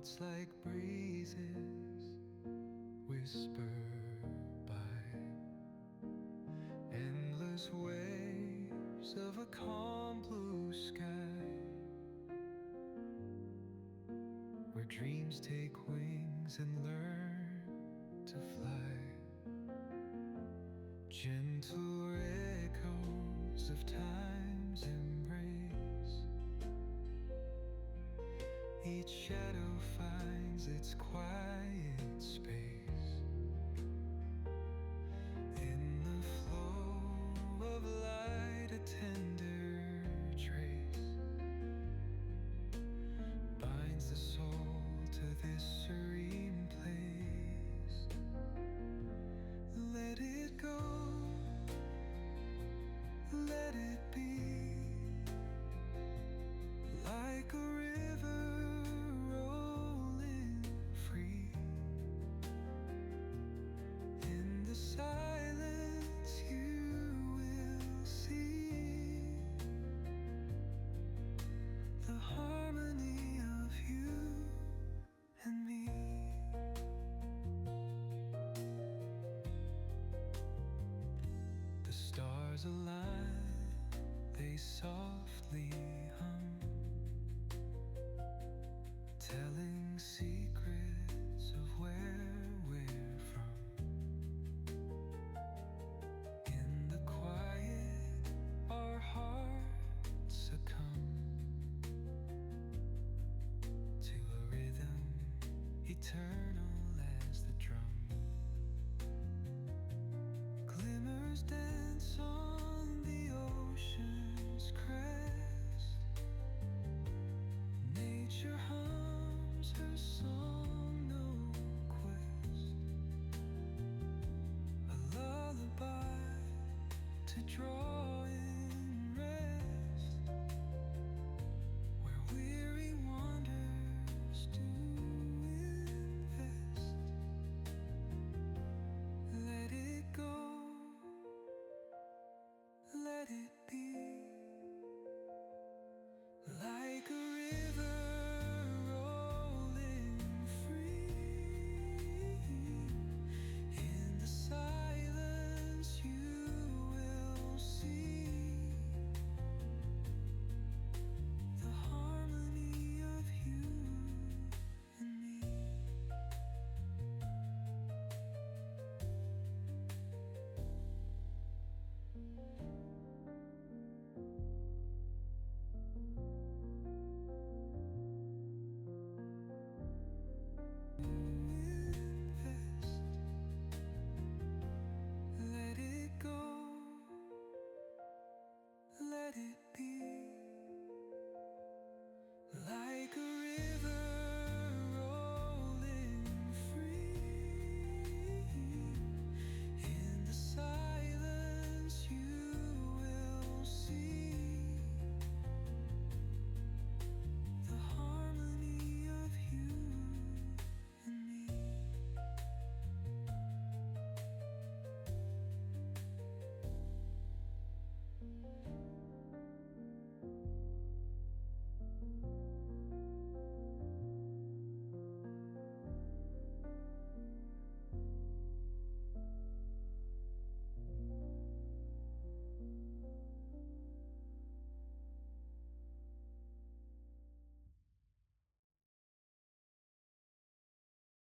thoughts like breezes whisper by, endless waves of a calm blue sky, where dreams take wings and learn to fly. Gentle echoes of time's embrace, each shadow finds its quiet space. In the flow of light, a tender trace binds the soul to this serene place. Let it go, let it be, like a river rolling free. In the silence you will see the harmony of you and me. The stars align, they softly hum, telling secrets of where we're from. In the quiet, our hearts succumb to a rhythm eternal as the drum. Glimmers dance on the ocean's crest. Nature hums her song, no quest. A lullaby to draw in rest, where weary wanderers do invest. Let it go, let it be, like a river rolling free. In the silence you will see the harmony of you and me. Invest, let it go, let it